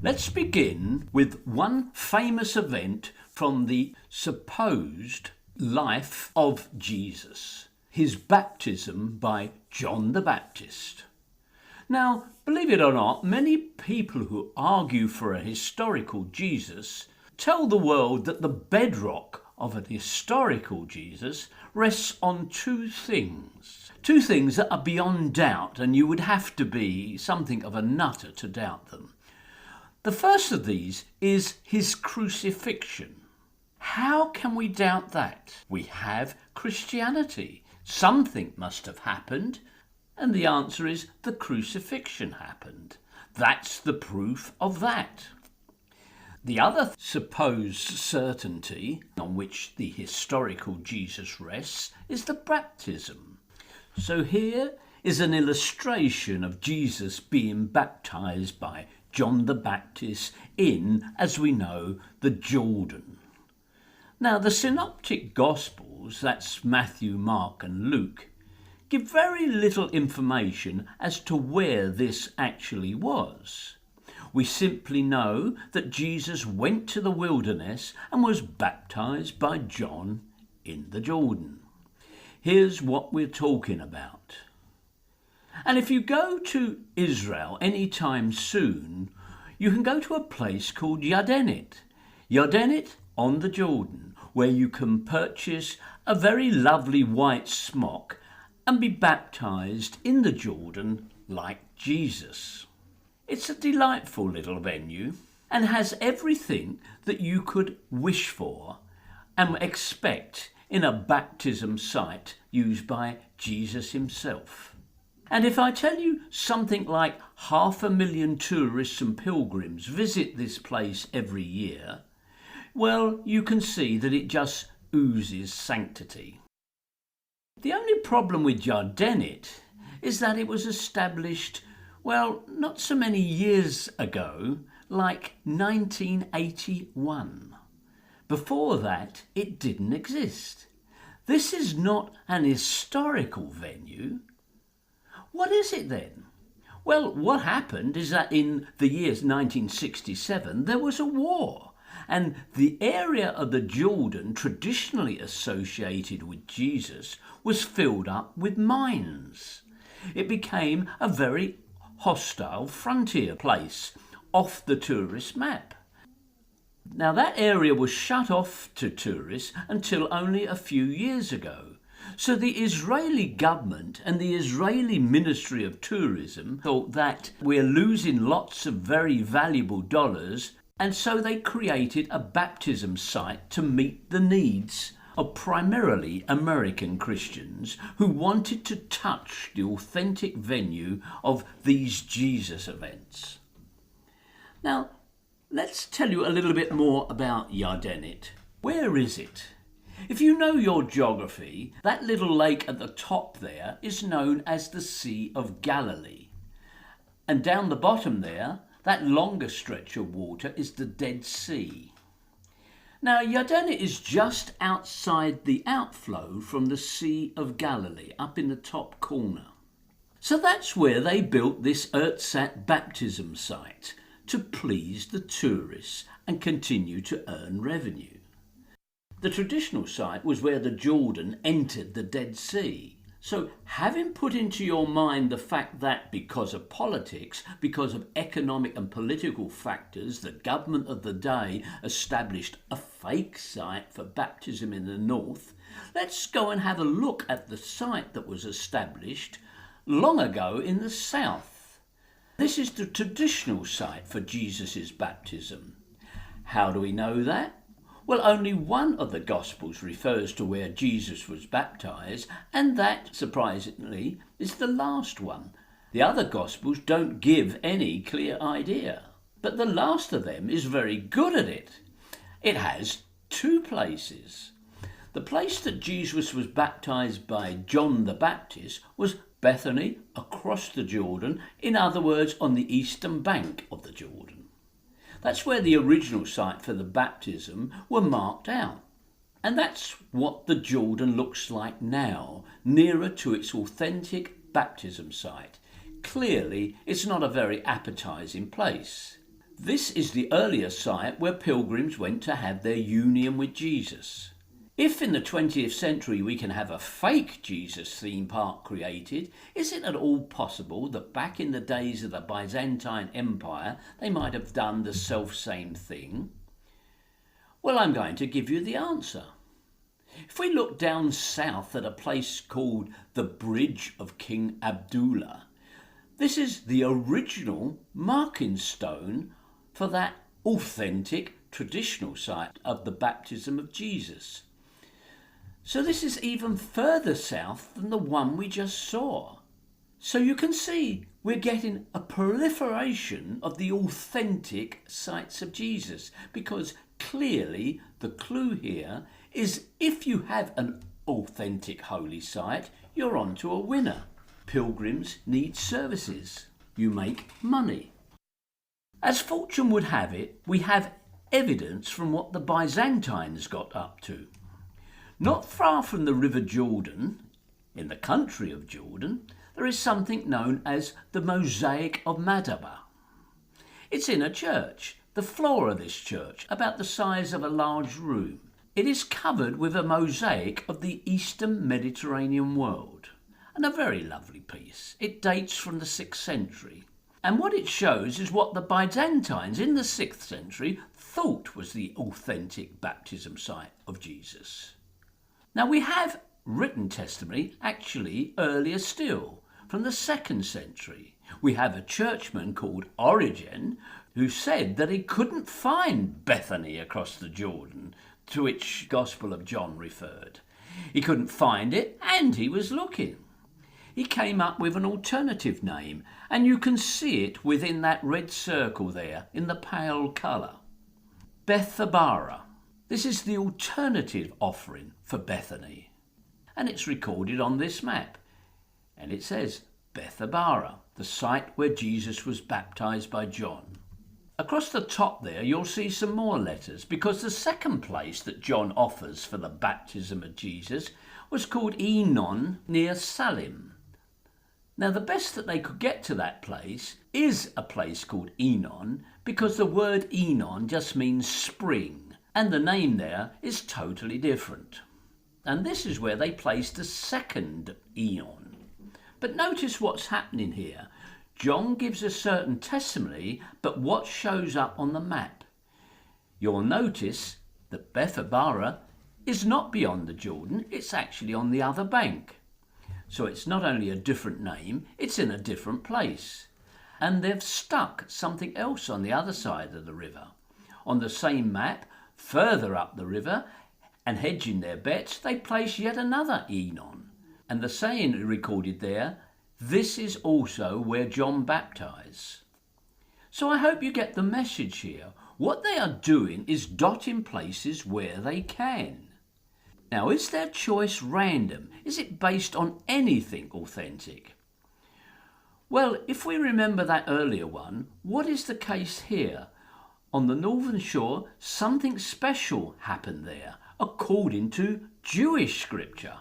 Let's begin with one famous event from the supposed life of Jesus, his baptism by John the Baptist. Now, believe it or not, many people who argue for a historical Jesus tell the world that the bedrock of an historical Jesus rests on two things that are beyond doubt, and you would have to be something of a nutter to doubt them. The first of these is his crucifixion. How can we doubt that? We have Christianity. Something must have happened, and the answer is the crucifixion happened. That's the proof of that. The other supposed certainty on which the historical Jesus rests is the baptism. So here is an illustration of Jesus being baptized by John the Baptist in, as we know, the Jordan. Now, the synoptic Gospels, that's Matthew, Mark and Luke, give very little information as to where this actually was. We simply know that Jesus went to the wilderness and was baptized by John in the Jordan. Here's what we're talking about. And if you go to Israel anytime soon, you can go to a place called Yardenit on the Jordan, where you can purchase a very lovely white smock and be baptized in the Jordan like Jesus. It's a delightful little venue and has everything that you could wish for and expect in a baptism site used by Jesus himself. And if I tell you something like 500,000 tourists and pilgrims visit this place every year, well, you can see that it just oozes sanctity. The only problem with Yardenit is that it was established, well, not so many years ago, like 1981. Before that, it didn't exist. This is not an historical venue. What is it then? Well, what happened is that in the year 1967, there was a war, and the area of the Jordan traditionally associated with Jesus was filled up with mines. It became a very hostile frontier place off the tourist map. Now, that area was shut off to tourists until only a few years ago. So the Israeli government and the Israeli Ministry of Tourism thought that we're losing lots of very valuable dollars, and so they created a baptism site to meet the needs of primarily American Christians who wanted to touch the authentic venue of these Jesus events. Now, let's tell you a little bit more about Yardenit. Where is it? If you know your geography, that little lake at the top there is known as the Sea of Galilee. And down the bottom there, that longer stretch of water is the Dead Sea. Now, Yardenit is just outside the outflow from the Sea of Galilee, up in the top corner. So that's where they built this Ertzat baptism site to please the tourists and continue to earn revenue. The traditional site was where the Jordan entered the Dead Sea. So having put into your mind the fact that because of politics, because of economic and political factors, the government of the day established a fake site for baptism in the north, let's go and have a look at the site that was established long ago in the south. This is the traditional site for Jesus' baptism. How do we know that? Well, only one of the Gospels refers to where Jesus was baptized, and that, surprisingly, is the last one. The other Gospels don't give any clear idea, but the last of them is very good at it. It has two places. The place that Jesus was baptized by John the Baptist was Bethany, across the Jordan, in other words, on the eastern bank of the Jordan. That's where the original site for the baptism were marked out. And that's what the Jordan looks like now, nearer to its authentic baptism site. Clearly, it's not a very appetizing place. This is the earlier site where pilgrims went to have their union with Jesus. If in the 20th century we can have a fake Jesus theme park created, is it at all possible that back in the days of the Byzantine Empire they might have done the self-same thing? Well, I'm going to give you the answer. If we look down south at a place called the Bridge of King Abdullah, this is the original marking stone for that authentic traditional site of the baptism of Jesus. So this is even further south than the one we just saw. So you can see we're getting a proliferation of the authentic sites of Jesus, because clearly the clue here is if you have an authentic holy site, you're on to a winner. Pilgrims need services. You make money. As fortune would have it, we have evidence from what the Byzantines got up to. Not far from the River Jordan, in the country of Jordan, there is something known as the Mosaic of Madaba. It's in a church, the floor of this church, about the size of a large room. It is covered with a mosaic of the Eastern Mediterranean world, and a very lovely piece. It dates from the 6th century. And what it shows is what the Byzantines in the 6th century thought was the authentic baptism site of Jesus. Now we have written testimony actually earlier still, from the 2nd century. We have a churchman called Origen who said that he couldn't find Bethany across the Jordan, to which Gospel of John referred. He couldn't find it, and he was looking. He came up with an alternative name, and you can see it within that red circle there in the pale colour. Bethabara. This is the alternative offering for Bethany. And it's recorded on this map. And it says Bethabara, the site where Jesus was baptised by John. Across the top there you'll see some more letters, because the second place that John offers for the baptism of Jesus was called Enon near Salim. Now the best that they could get to that place is a place called Enon, because the word Enon just means spring, and the name there is totally different. And this is where they placed the second Eon. But notice what's happening here. John gives a certain testimony, but what shows up on the map? You'll notice that Bethabara is not beyond the Jordan, it's actually on the other bank. So it's not only a different name, it's in a different place. And they've stuck something else on the other side of the river. On the same map, further up the river, and hedging their bets, they place yet another Enon. And the saying recorded there, this is also where John baptized. So I hope you get the message here. What they are doing is dotting places where they can. Now, is their choice random? Is it based on anything authentic? Well, if we remember that earlier one, what is the case here? On the northern shore, something special happened there, according to Jewish scripture.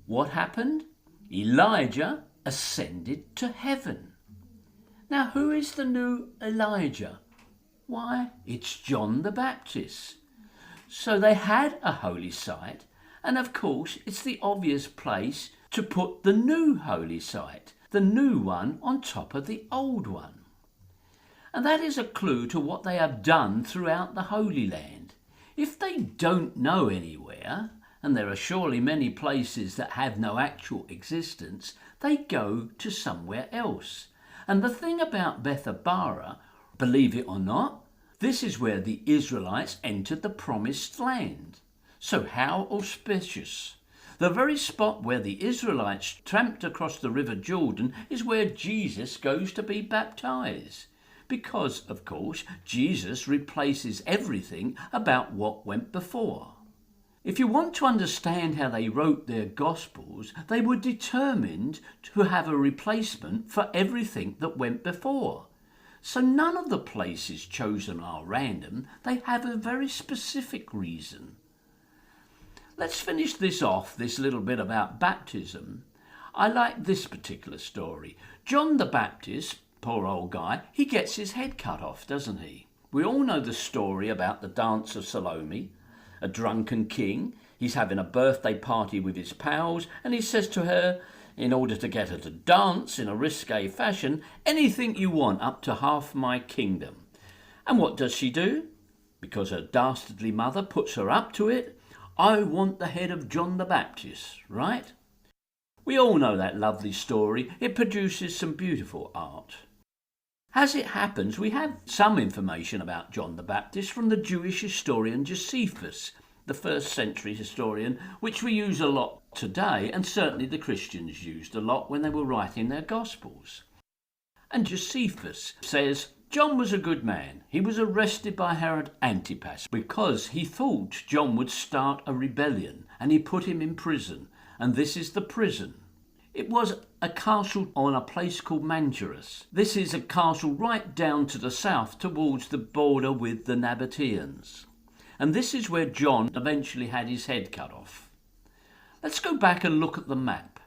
What happened? Elijah ascended to heaven. Now, who is the new Elijah? Why, it's John the Baptist. So they had a holy site, and of course it's the obvious place to put the new holy site, the new one on top of the old one. And that is a clue to what they have done throughout the Holy Land. If they don't know anywhere, and there are surely many places that have no actual existence, they go to somewhere else. And the thing about Bethabara, believe it or not, this is where the Israelites entered the promised land. So how auspicious. The very spot where the Israelites tramped across the River Jordan is where Jesus goes to be baptized. Because, of course, Jesus replaces everything about what went before. If you want to understand how they wrote their Gospels, they were determined to have a replacement for everything that went before. So none of the places chosen are random, they have a very specific reason. Let's finish this off, this little bit about baptism. I like this particular story. John the Baptist poor old guy, he gets his head cut off, doesn't he? We all know the story about the dance of Salome, a drunken king. He's having a birthday party with his pals, and he says to her, in order to get her to dance in a risque fashion, anything you want up to half my kingdom. And what does she do? Because her dastardly mother puts her up to it. I want the head of John the Baptist, right? We all know that lovely story. It produces some beautiful art. As it happens, we have some information about John the Baptist from the Jewish historian Josephus, the first century historian, which we use a lot today, and certainly the Christians used a lot when they were writing their Gospels. And Josephus says, John was a good man. He was arrested by Herod Antipas because he thought John would start a rebellion, and he put him in prison. And this is the prison. It was a castle on a place called Mangerus. This is a castle right down to the south towards the border with the Nabateans. And this is where John eventually had his head cut off. Let's go back and look at the map.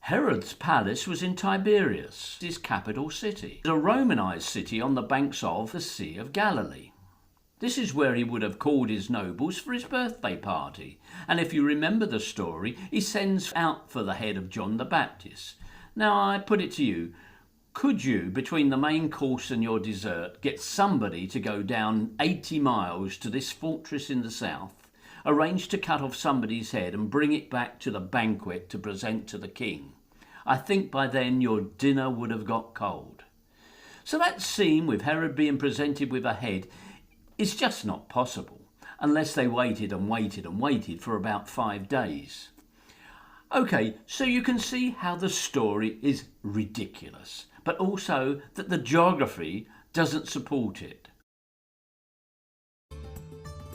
Herod's palace was in Tiberias, his capital city, a Romanized city on the banks of the Sea of Galilee. This is where he would have called his nobles for his birthday party. And if you remember the story, he sends out for the head of John the Baptist. Now, I put it to you, could you, between the main course and your dessert, get somebody to go down 80 miles to this fortress in the south, arrange to cut off somebody's head and bring it back to the banquet to present to the king? I think by then your dinner would have got cold. So that scene with Herod being presented with a head is just not possible, unless they waited and waited and waited for about 5 days. Okay, so you can see how the story is ridiculous, but also that the geography doesn't support it.